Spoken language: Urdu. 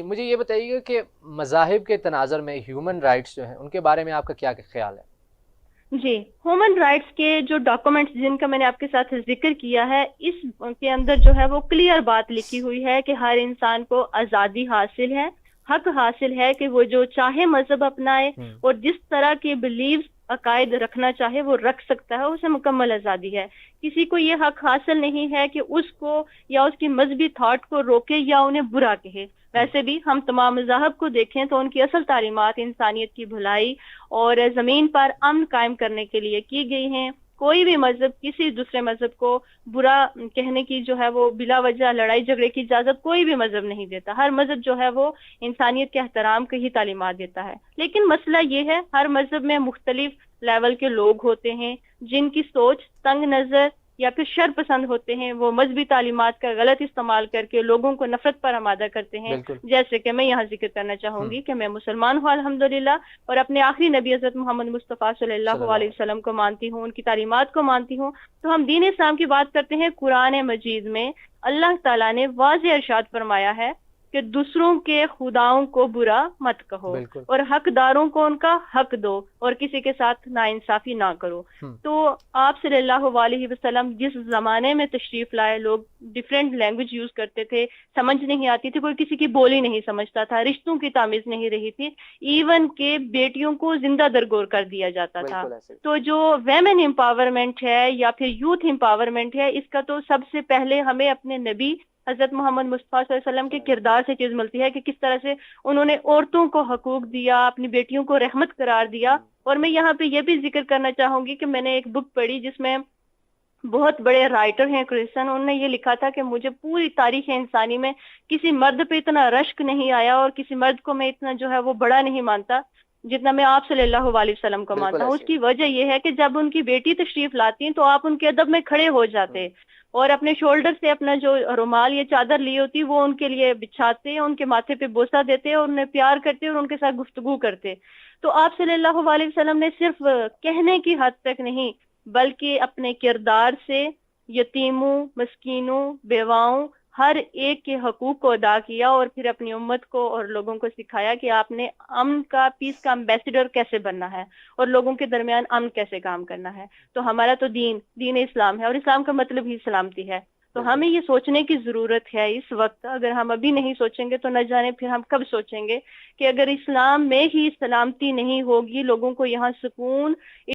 مجھے یہ بتائیے گا کہ مذاہب کے تناظر میں ہیومن رائٹس جو ہیں ان کے بارے میں آپ کا کیا خیال ہے؟ جی، ہیومن رائٹس کے جو ڈاکومنٹس جن کا میں نے آپ کے ساتھ ذکر کیا ہے، اس کے اندر جو ہے وہ کلیئر بات لکھی ہوئی ہے کہ ہر انسان کو آزادی حاصل ہے، حق حاصل ہے کہ وہ جو چاہے مذہب اپنائے ہوں، اور جس طرح کے بلیفز عقائد رکھنا چاہے وہ رکھ سکتا ہے، اسے مکمل آزادی ہے۔ کسی کو یہ حق حاصل نہیں ہے کہ اس کو یا اس کی مذہبی تھاٹ کو روکے یا انہیں برا کہے۔ ہوں، ویسے بھی ہم تمام مذاہب کو دیکھیں تو ان کی اصل تعلیمات انسانیت کی بھلائی اور زمین پر امن قائم کرنے کے لیے کی گئی ہیں۔ کوئی بھی مذہب کسی دوسرے مذہب کو برا کہنے کی جو ہے وہ بلا وجہ لڑائی جھگڑے کی اجازت کوئی بھی مذہب نہیں دیتا۔ ہر مذہب جو ہے وہ انسانیت کے احترام کی ہی تعلیمات دیتا ہے۔ لیکن مسئلہ یہ ہے ہر مذہب میں مختلف لیول کے لوگ ہوتے ہیں جن کی سوچ تنگ نظر یا پھر شر پسند ہوتے ہیں، وہ مذہبی تعلیمات کا غلط استعمال کر کے لوگوں کو نفرت پر آمادہ کرتے ہیں۔ بالکل۔ جیسے کہ میں یہاں ذکر کرنا چاہوں ہوں، گی کہ میں مسلمان ہوں الحمدللہ، اور اپنے آخری نبی حضرت محمد مصطفیٰ صلی صلی اللہ اللہ علیہ علیہ وسلم کو مانتی ہوں، ان کی تعلیمات کو مانتی ہوں۔ تو ہم دین اسلام کی بات کرتے ہیں، قرآن مجید میں اللہ تعالیٰ نے واضح ارشاد فرمایا ہے کہ دوسروں کے خداؤں کو برا مت کہو بالکل۔ اور حقداروں کو ان کا حق دو اور کسی کے ساتھ ناانصافی نہ کرو۔ ہوں، تو آپ صلی اللہ علیہ وسلم جس زمانے میں تشریف لائے، لوگ ڈیفرنٹ لینگویج یوز کرتے تھے، سمجھ نہیں آتی تھی، کوئی کسی کی بولی نہیں سمجھتا تھا، رشتوں کی تمیز نہیں رہی تھی، ایون کہ بیٹیوں کو زندہ درگور کر دیا جاتا تھا۔ بالکل ایسے ہی۔ تو جو ویمن امپاورمنٹ ہے یا پھر یوتھ امپاورمنٹ ہے، اس کا تو سب سے پہلے ہمیں اپنے نبی حضرت محمد مصطفیٰ صلی اللہ علیہ وسلم کے صلی اللہ کردار سے چیز ملتی ہے کہ کس طرح سے انہوں نے عورتوں کو حقوق دیا، اپنی بیٹیوں کو رحمت قرار دیا۔ علیہ اور میں یہاں پہ یہ بھی ذکر کرنا چاہوں گی کہ میں نے ایک بک پڑھی جس میں بہت بڑے رائٹر ہیں کرسچن، انہوں نے یہ لکھا تھا کہ مجھے پوری تاریخ انسانی میں کسی مرد پہ اتنا رشک نہیں آیا اور کسی مرد کو میں اتنا جو ہے وہ بڑا نہیں مانتا جتنا میں آپ صلی اللہ علیہ وسلم کو بالکل مانتا ہوں۔ اس ایسے ہی۔ کی وجہ یہ ہے کہ جب ان کی بیٹی تشریف لاتی ہیں تو آپ ان کے ادب میں کھڑے ہو ہوں، جاتے اور اپنے شولڈر سے اپنا جو رومال یا چادر لی ہوتی وہ ان کے لیے بچھاتے، ان کے ماتھے پہ بوسہ دیتے اور انہیں پیار کرتے اور ان کے ساتھ گفتگو کرتے۔ تو آپ صلی اللہ علیہ وسلم نے صرف کہنے کی حد تک نہیں بلکہ اپنے کردار سے یتیموں، مسکینوں، بیواؤں، ہر ایک کے حقوق کو ادا کیا اور پھر اپنی امت کو اور لوگوں کو سکھایا کہ آپ نے امن کا، پیس کا امبیسڈر کیسے بننا ہے اور لوگوں کے درمیان امن کیسے کام کرنا ہے۔ تو ہمارا تو دین اسلام ہے اور اسلام کا مطلب ہی سلامتی ہے۔ تو بالکل۔ ہمیں یہ سوچنے کی ضرورت ہے اس وقت، اگر ہم ابھی نہیں سوچیں گے تو نہ جانے پھر ہم کب سوچیں گے، کہ اگر اسلام میں ہی سلامتی نہیں ہوگی، لوگوں کو یہاں سکون